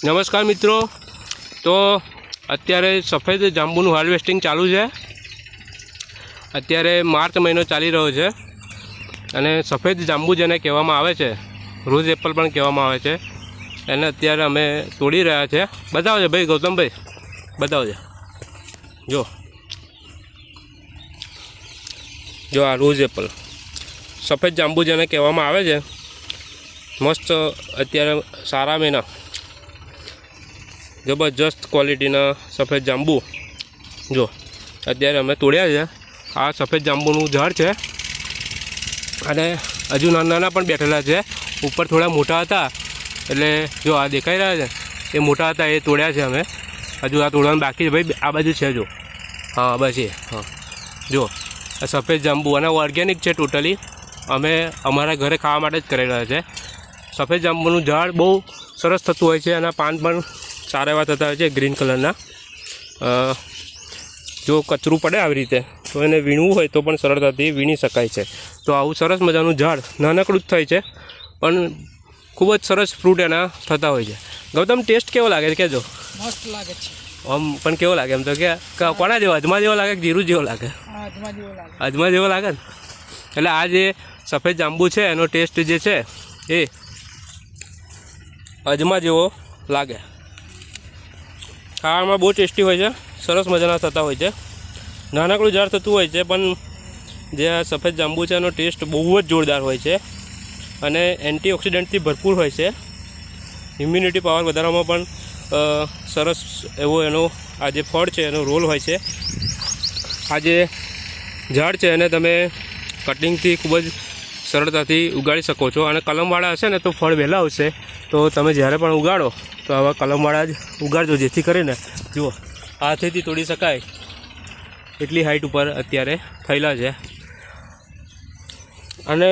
નમસ્કાર મિત્રો, તો અત્યારે સફેદ જાંબુનું હાર્વેસ્ટિંગ ચાલુ છે। અત્યારે માર્ચ મહિનો ચાલી રહ્યો છે અને સફેદ જાંબુ જેને કહેવામાં આવે છે, રોઝ એપલ પણ કહેવામાં આવે છે, એને અત્યારે અમે તોડી રહ્યા છે। બતાવજો ભાઈ, ગૌતમભાઈ બતાવજો। જો આ રોઝ એપલ સફેદ જાંબુ જેને કહેવામાં આવે છે, મસ્ત અત્યારે સારા મહિના જબરજસ્ત ક્વોલિટીના સફેદ જાંબુ જો અત્યારે અમે તોડ્યા છે। આ સફેદ જાંબુનું ઝાડ છે અને હજુ નાના નાના પણ બેઠેલા છે, ઉપર થોડા મોટા હતા એટલે જો આ દેખાઈ રહ્યા છે એ મોટા હતા, એ તોડ્યા છે અમે। હજુ આ તોડવાનું બાકી છે ભાઈ, આ બાજુ છે જો, હા બસ એ, હા જો આ સફેદ જાંબુ અને ઓર્ગેનિક છે ટોટલી, અમે અમારા ઘરે ખાવા માટે જ કરેલા છે। સફેદ જાંબુનું ઝાડ બહુ સરસ થતું હોય છે અને પાન પણ સારા એવા થતા હોય છે, ગ્રીન કલરના। જો કચરું પડે આવી રીતે તો એને વીણવું હોય તો પણ સરળતાથી વીણી શકાય છે। તો આવું સરસ મજાનું ઝાડ નાનકડું જ થાય છે પણ ખૂબ જ સરસ ફ્રૂટ એના થતા હોય છે। ગૌતમ, ટેસ્ટ કેવો લાગે છે કહેજો? મસ્ત લાગે છે આમ પણ કેવો લાગે એમ તો કે કોના જેવો, અજમા જેવો લાગે કે જીરું જેવો લાગે? અજમા જેવો લાગે ને। એટલે આ જે સફેદ જાંબુ છે એનો ટેસ્ટ જે છે એ અજમા જેવો લાગે। ખાવામાં બહુ ટેસ્ટી હોય છે, સરસ મજાના થતા હોય છે, નાનકડું ઝાડ થતું હોય છે પણ જે આ સફેદ જાંબુ છે એનો ટેસ્ટ બહુ જ જોરદાર હોય છે અને એન્ટીઓક્સિડન્ટથી ભરપૂર હોય છે। ઇમ્યુનિટી પાવર વધારવામાં પણ સરસ એવો એનો આ જે ફળ છે એનો રોલ હોય છે। આ જે ઝાડ છે એને તમે કટિંગથી ખૂબ જ સરળતાથી ઉગાડી શકો છો અને કલમવાળા હશે ને તો ફળ વહેલા આવશે। તો તમે જ્યારે પણ ઉગાડો તો આવા કલમવાળા જ ઉગાડજો, જેથી કરીને જુઓ હાથેથી તોડી શકાય એટલી હાઈટ ઉપર અત્યારે થયેલા છે અને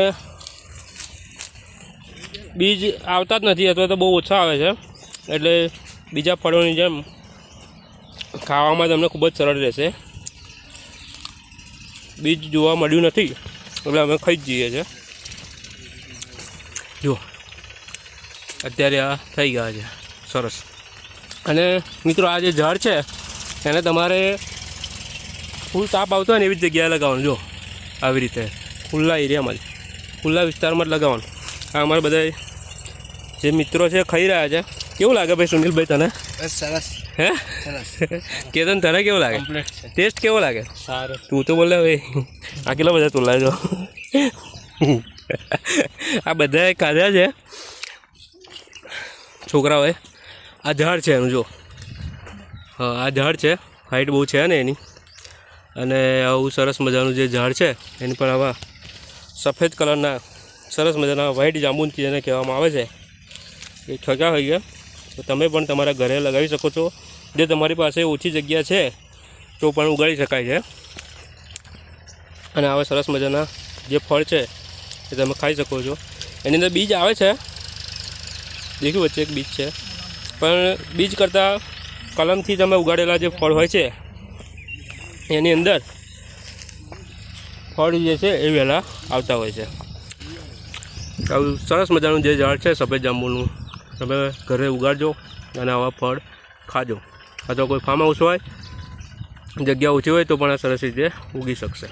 બીજ આવતા જ નથી અથવા તો બહુ ઓછા આવે છે, એટલે બીજા ફળોની જેમ ખાવામાં તમને ખૂબ જ સરળ રહેશે। બીજ જોવા મળ્યું નથી એટલે અમે ખાઈ જ જઈએ છીએ। જુઓ અત્યારે આ થઈ ગયા છે સરસ। અને મિત્રો આ જે ઝાડ છે એને તમારે ફૂલ તાપ આવતો હોય ને એવી જ જગ્યાએ લગાવવાનું, જો આવી રીતે ખુલ્લા એરિયામાં જ, ખુલ્લા વિસ્તારમાં જ લગાવવાનું। આ અમારા બધા જે મિત્રો છે ખાઈ રહ્યા છે। કેવું લાગે ભાઈ સુનિલભાઈ તને? સરસ હે કેતન, તને કેવું લાગે? ટેસ્ટ કેવો લાગે? સારો। તું તો બોલે ભાઈ, આ કેટલા બધા તોલાય છો? આ બધાએ ખાધા છે છોકરાઓએ। આ ઝાડ છે એનું જો, હા આ ઝાડ છે, હાઈટ બહુ છે ને એની, અને આવું સરસ મજાનું જે ઝાડ છે એની પણ આવા સફેદ કલરના સરસ મજાના વ્હાઈટ જાંબુથી જેને કહેવામાં આવે છે એ છકા હોય ગયા। તો તમે પણ તમારા ઘરે લગાવી શકો છો, જે તમારી પાસે ઓછી જગ્યા છે તો પણ ઉગાડી શકાય છે। અને આવા સરસ મજાના જે ફળ છે એ તમે ખાઈ શકો છો। એની અંદર બીજ આવે છે, દેખ્યું વચ્ચે એક બીજ છે, પણ બીજ કરતાં કલમથી તમે ઉગાડેલા જે ફળ હોય છે એની અંદર ફળ જે છે એ વહેલા આવતા હોય છે। આવું સરસ મજાનું જે ઝાડ છે સફેદ જાંબુનું, તમે ઘરે ઉગાડજો અને આવા ફળ ખાજો। અથવા કોઈ ફાર્મ હાઉસ હોય, જગ્યા ઓછી હોય તો પણ આ સરસ રીતે ઉગી શકશે।